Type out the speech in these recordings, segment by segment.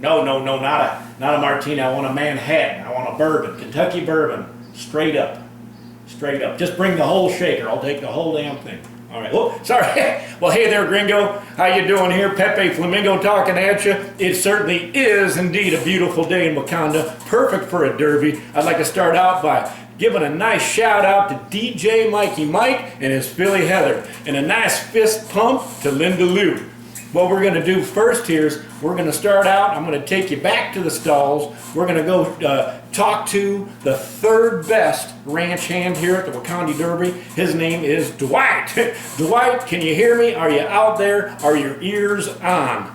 No, not a martini. I want a Manhattan. I want a bourbon, Kentucky bourbon, straight up. Just bring the whole shaker. I'll take the whole damn thing. All right. Oh, sorry. Well, hey there, Gringo. How you doing here? Pepe Flamingo talking at you. It certainly is indeed a beautiful day in Wauconda. Perfect for a derby. I'd like to start out by giving a nice shout out to DJ Mikey Mike and his filly Heather, and a nice fist pump to Linda Lou. What we're going to do first here is we're going to start out. I'm going to take you back to the stalls. We're going to go talk to the third best ranch hand here at the Wauconda Derby. His name is Dwight. Dwight, can you hear me? Are you out there? Are your ears on?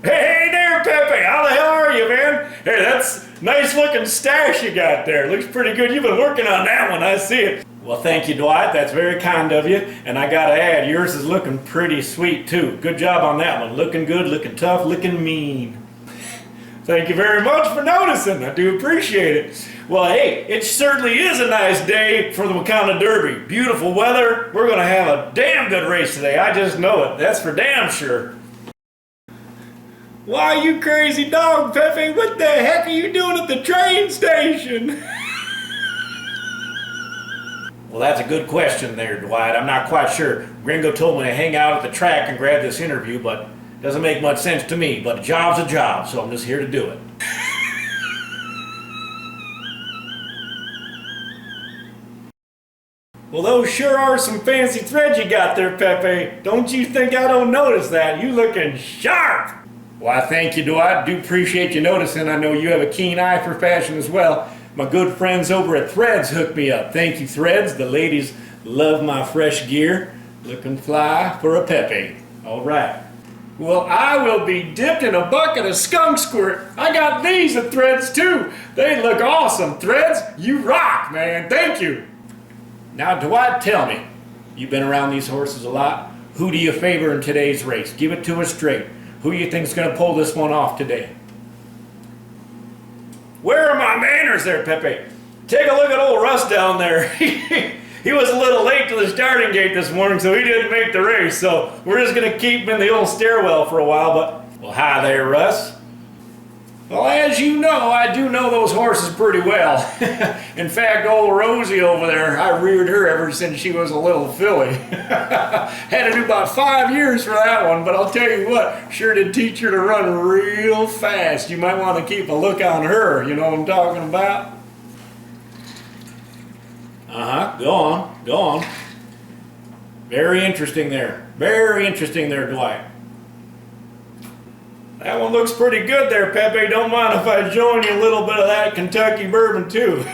Hey there, Pepe. How the hell are you, man? Hey, that's nice looking stash you got there. Looks pretty good. You've been working on that one. I see it. Well, thank you, Dwight. That's very kind of you. And I gotta add, yours is looking pretty sweet, too. Good job on that one. Looking good, looking tough, looking mean. Thank you very much for noticing. I do appreciate it. Well, hey, it certainly is a nice day for the Wauconda Derby. Beautiful weather. We're gonna have a damn good race today. I just know it. That's for damn sure. Why, you crazy dog, Pepe? What the heck are you doing at the train station? Well, that's a good question there, Dwight. I'm not quite sure. Gringo told me to hang out at the track and grab this interview, but it doesn't make much sense to me. But a job's a job, so I'm just here to do it. Well, those sure are some fancy threads you got there, Pepe. Don't you think I don't notice that? You looking sharp. Well, I thank you, Dwight. I do appreciate you noticing. I know you have a keen eye for fashion as well. My good friends over at Threads hooked me up. Thank you, Threads. The ladies love my fresh gear. Looking fly for a Pepe. All right. Well, I will be dipped in a bucket of skunk squirt. I got these at Threads too. They look awesome. Threads, you rock, man. Thank you. Now, Dwight, tell me, you've been around these horses a lot. Who do you favor in today's race? Give it to us straight. Who do you think is going to pull this one off today? Where are my manners there, Pepe? Take a look at old Russ down there. He was a little late to the starting gate this morning, so he didn't make the race. So we're just going to keep him in the old stairwell for a while. But, well, hi there, Russ. Well, as you know, I do know those horses pretty well. In fact, old Rosie over there, I reared her ever since she was a little filly. Had to do about 5 years for that one, but I'll tell you what, sure did teach her to run real fast. You might want to keep a look on her, you know what I'm talking about? Go on. Very interesting there, Dwight. That one looks pretty good there, Pepe. Don't mind if I join you a little bit of that Kentucky bourbon too.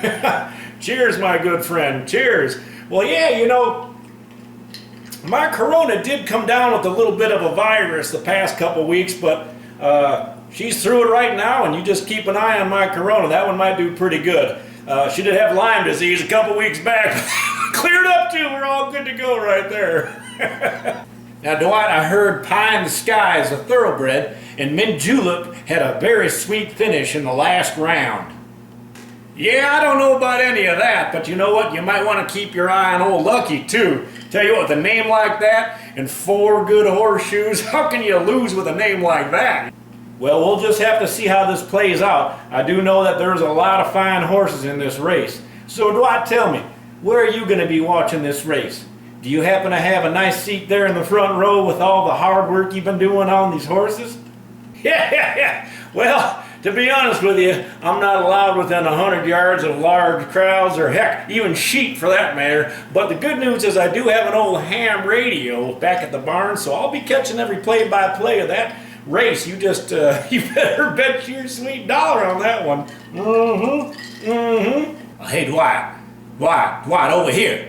Cheers, my good friend. Cheers. Well, yeah, you know, my Corona did come down with a little bit of a virus the past couple weeks, but she's through it right now, and you just keep an eye on my Corona. That one might do pretty good. She did have Lyme disease a couple weeks back. Cleared up too. We're all good to go right there. Now, Dwight, I heard Pie in the Sky is a thoroughbred, and Mint Julep had a very sweet finish in the last round. Yeah, I don't know about any of that, but you know what? You might want to keep your eye on old Lucky, too. Tell you what, with a name like that and 4 good horseshoes, how can you lose with a name like that? Well, we'll just have to see how this plays out. I do know that there's a lot of fine horses in this race. So, Dwight, tell me, where are you going to be watching this race? Do you happen to have a nice seat there in the front row with all the hard work you've been doing on these horses? Yeah. Well, to be honest with you, I'm not allowed within 100 yards of large crowds, or heck, even sheep for that matter. But the good news is I do have an old ham radio back at the barn, so I'll be catching every play-by-play of that race. You just, you better bet your sweet dollar on that one. Hey, Dwight, over here.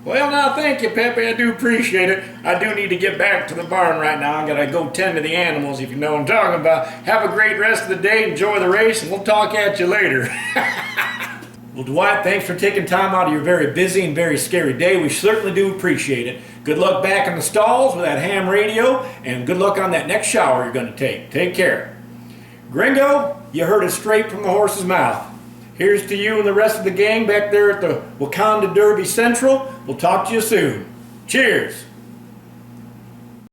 Well, now, thank you, Pepe. I do appreciate it. I do need to get back to the barn right now. I gotta go tend to the animals, if you know what I'm talking about. Have a great rest of the day. Enjoy the race, and we'll talk at you later. Well, Dwight, thanks for taking time out of your very busy and very scary day. We certainly do appreciate it. Good luck back in the stalls with that ham radio, and good luck on that next shower you're going to take. Take care. Gringo, you heard it straight from the horse's mouth. Here's to you and the rest of the gang back there at the Wauconda Derby Central. We'll talk to you soon. Cheers.